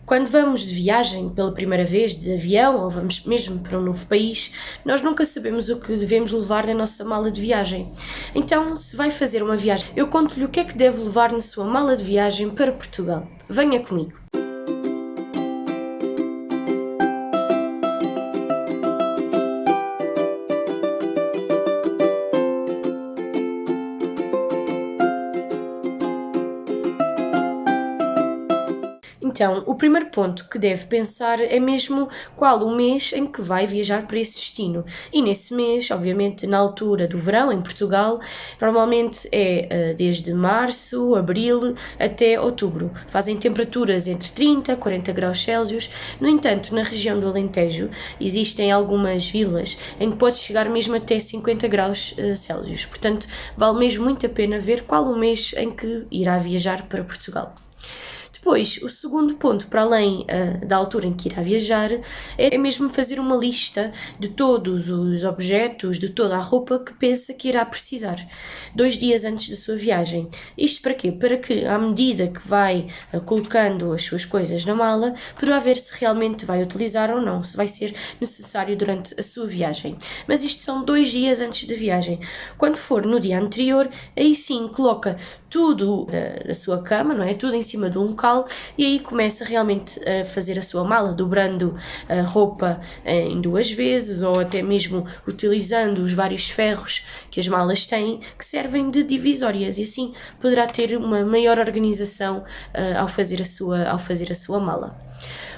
Quando vamos de viagem pela primeira vez, de avião, ou vamos mesmo para um novo país, nós nunca sabemos o que devemos levar na nossa mala de viagem. Então, se vai fazer uma viagem, eu conto-lhe o que é que deve levar na sua mala de viagem para Portugal. Venha comigo. Então, o primeiro ponto que deve pensar é mesmo qual o mês em que vai viajar para esse destino. E nesse mês, obviamente, na altura do verão em Portugal, normalmente é desde março, abril até outubro. Fazem temperaturas entre 30 e 40 graus Celsius. No entanto, na região do Alentejo, existem algumas vilas em que pode chegar mesmo até 50 graus Celsius. Portanto, vale mesmo muito a pena ver qual o mês em que irá viajar para Portugal. Depois, o segundo ponto, para além da altura em que irá viajar, é mesmo fazer uma lista de todos os objetos, de toda a roupa que pensa que irá precisar, 2 dias antes da sua viagem. Isto para quê? Para que, à medida que vai colocando as suas coisas na mala, poderá ver se realmente vai utilizar ou não, se vai ser necessário durante a sua viagem. Mas isto são 2 dias antes da viagem. Quando for no dia anterior, aí sim coloca tudo na sua cama, não é? Tudo em cima de um local, e aí começa realmente a fazer a sua mala, dobrando a roupa em 2 vezes, ou até mesmo utilizando os vários ferros que as malas têm, que servem de divisórias, e assim poderá ter uma maior organização ao fazer a sua mala.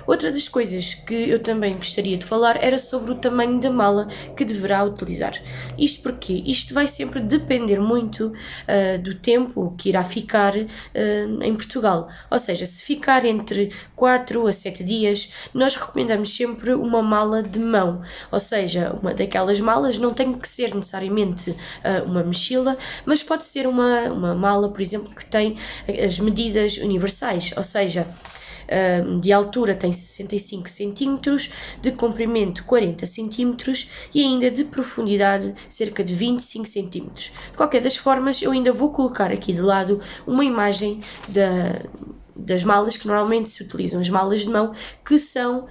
Outra das coisas que eu também gostaria de falar era sobre o tamanho da mala que deverá utilizar. Isto porque isto vai sempre depender muito do tempo que irá ficar em Portugal. Ou seja, se ficar entre 4 a 7 dias, nós recomendamos sempre uma mala de mão. Ou seja, uma daquelas malas não tem que ser necessariamente uma mochila, mas pode ser uma mala, por exemplo, que tem as medidas universais. Ou seja, de altura tem 65 cm, de comprimento 40 cm e ainda de profundidade cerca de 25 cm. De qualquer das formas, eu ainda vou colocar aqui de lado uma imagem das malas que normalmente se utilizam, as malas de mão, que são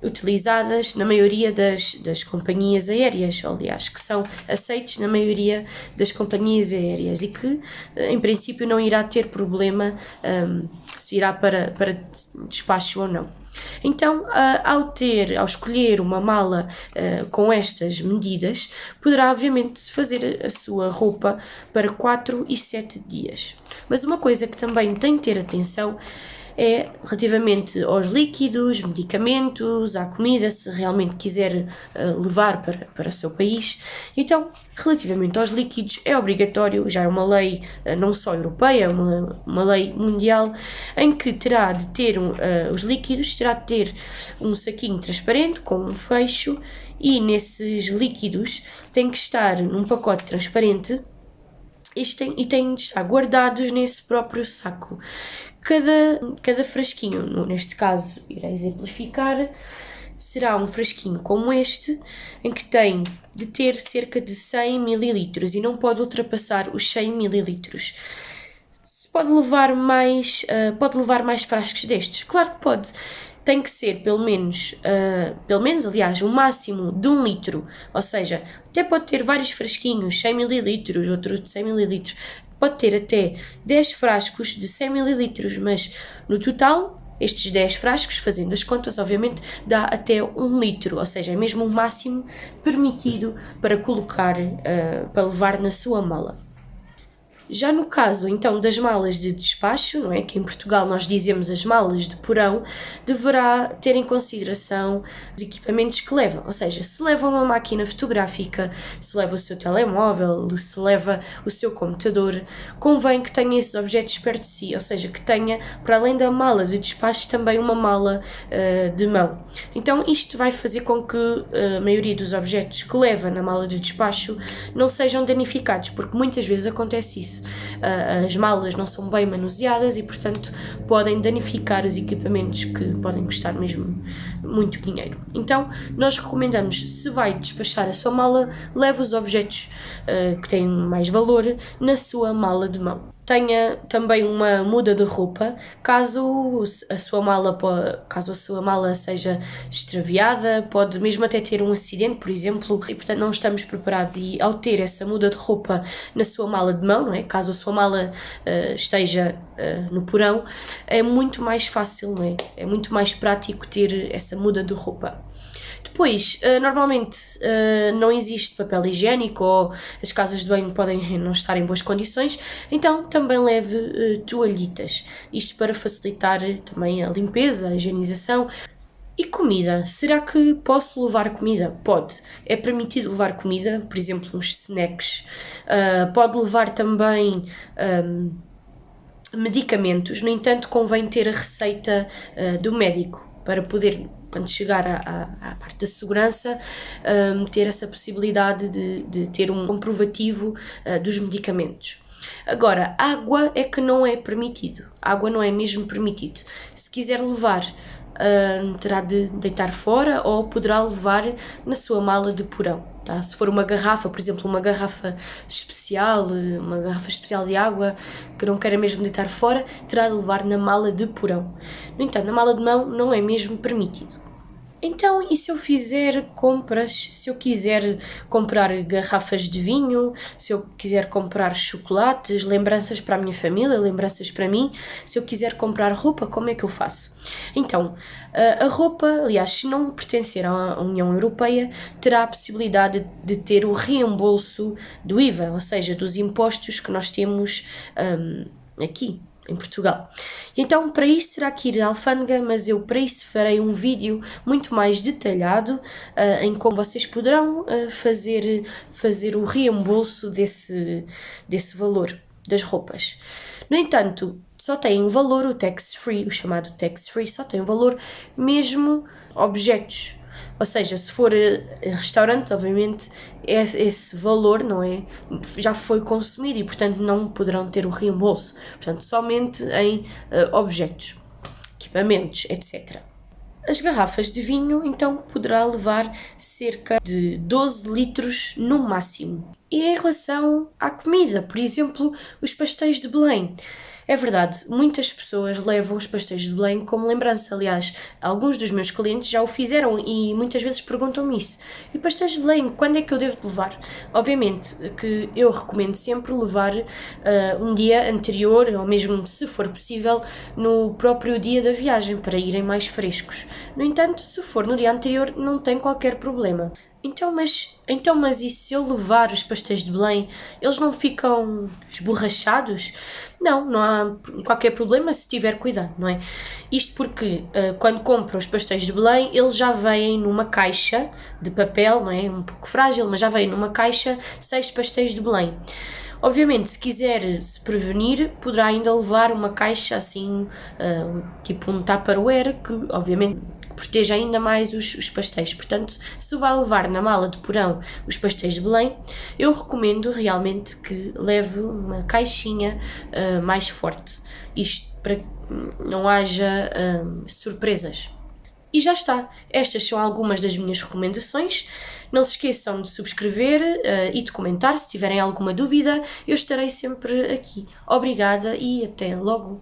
utilizadas na maioria das companhias aéreas, aliás, que são aceites na maioria das companhias aéreas e que, em princípio, não irá ter problema se irá para despacho ou não. Então, ao escolher uma mala com estas medidas, poderá obviamente fazer a sua roupa para 4 e 7 dias. Mas uma coisa que também tem de ter atenção é relativamente aos líquidos, medicamentos, à comida, se realmente quiser levar para o seu país. Então, relativamente aos líquidos, é obrigatório, já é uma lei não só europeia, é uma lei mundial, em que terá de ter os líquidos, terá de ter um saquinho transparente com um fecho, e nesses líquidos tem que estar num pacote transparente e têm de estar guardados nesse próprio saco. Cada frasquinho, neste caso irá exemplificar, será um frasquinho como este, em que tem de ter cerca de 100 ml e não pode ultrapassar os 100 ml. Pode levar mais frascos destes? Claro que pode. Tem que ser pelo menos, aliás, o máximo de 1 litro, ou seja, até pode ter vários frasquinhos, 100 ml, outro de 100 ml, pode ter até 10 frascos de 100 ml, mas no total, estes 10 frascos, fazendo as contas, obviamente, dá até 1 litro, ou seja, é mesmo o máximo permitido para colocar, para levar na sua mala. Já no caso, então, das malas de despacho, não é? Que em Portugal nós dizemos as malas de porão, deverá ter em consideração os equipamentos que leva. Ou seja, se leva uma máquina fotográfica, se leva o seu telemóvel, se leva o seu computador, convém que tenha esses objetos perto de si. Ou seja, que tenha, para além da mala de despacho, também uma mala de mão. Então, isto vai fazer com que a maioria dos objetos que leva na mala de despacho não sejam danificados, porque muitas vezes acontece isso. As malas não são bem manuseadas e, portanto, podem danificar os equipamentos que podem custar mesmo muito dinheiro. Então, nós recomendamos, se vai despachar a sua mala, leve os objetos que têm mais valor na sua mala de mão. tenha também uma muda de roupa, caso a sua mala seja extraviada, pode mesmo até ter um acidente, por exemplo, e portanto não estamos preparados. E ao ter essa muda de roupa na sua mala de mão, não é? Caso a sua mala esteja no porão, é muito mais fácil, não é? É muito mais prático ter essa muda de roupa. Depois, normalmente não existe papel higiênico ou as casas de banho podem não estar em boas condições, então também leve toalhitas. Isto para facilitar também a limpeza, a higienização. E comida? Será que posso levar comida? Pode. É permitido levar comida, por exemplo, uns snacks. Pode levar também medicamentos, no entanto, convém ter a receita do médico para poder, quando chegar à parte da segurança, ter essa possibilidade de ter um comprovativo dos medicamentos. Agora, água é que não é permitido. Água não é mesmo permitido. Se quiser levar, terá de deitar fora ou poderá levar na sua mala de porão. Tá? Se for uma garrafa, por exemplo, uma garrafa especial de água, que não queira mesmo deitar fora, terá de levar na mala de porão. No entanto, na mala de mão não é mesmo permitido. Então, e se eu fizer compras, se eu quiser comprar garrafas de vinho, se eu quiser comprar chocolates, lembranças para a minha família, lembranças para mim, se eu quiser comprar roupa, como é que eu faço? Então, a roupa, aliás, se não pertencer à União Europeia, terá a possibilidade de ter o reembolso do IVA, ou seja, dos impostos que nós temos aqui em Portugal. E então, para isso terá que ir à alfândega, mas eu para isso farei um vídeo muito mais detalhado em como vocês poderão fazer o reembolso desse valor das roupas. No entanto, só tem um valor, o tax-free, o chamado tax-free, só tem um valor mesmo objetos. Ou seja, se for restaurante, obviamente, esse valor não é, já foi consumido e, portanto, não poderão ter o reembolso. Portanto, somente em objetos, equipamentos, etc. As garrafas de vinho, então, poderá levar cerca de 12 litros no máximo. E em relação à comida, por exemplo, os pastéis de Belém. É verdade, muitas pessoas levam os pastéis de Belém como lembrança. Aliás, alguns dos meus clientes já o fizeram e muitas vezes perguntam-me isso. E pastéis de Belém, quando é que eu devo levar? Obviamente que eu recomendo sempre levar um dia anterior, ou mesmo, se for possível, no próprio dia da viagem, para irem mais frescos. No entanto, se for no dia anterior, não tem qualquer problema. Então, mas e se eu levar os pastéis de Belém, eles não ficam esborrachados? Não há qualquer problema se tiver cuidado, não é? Isto porque quando compro os pastéis de Belém, eles já vêm numa caixa de papel, não é? Um pouco frágil, mas já vêm numa caixa 6 pastéis de Belém. Obviamente, se quiser se prevenir, poderá ainda levar uma caixa assim, tipo um Tupperware, que obviamente proteja ainda mais os pastéis. Portanto, se vai levar na mala de porão os pastéis de Belém, eu recomendo realmente que leve uma caixinha mais forte. Isto para que não haja surpresas. E já está. Estas são algumas das minhas recomendações. Não se esqueçam de subscrever e de comentar se tiverem alguma dúvida. Eu estarei sempre aqui. Obrigada e até logo.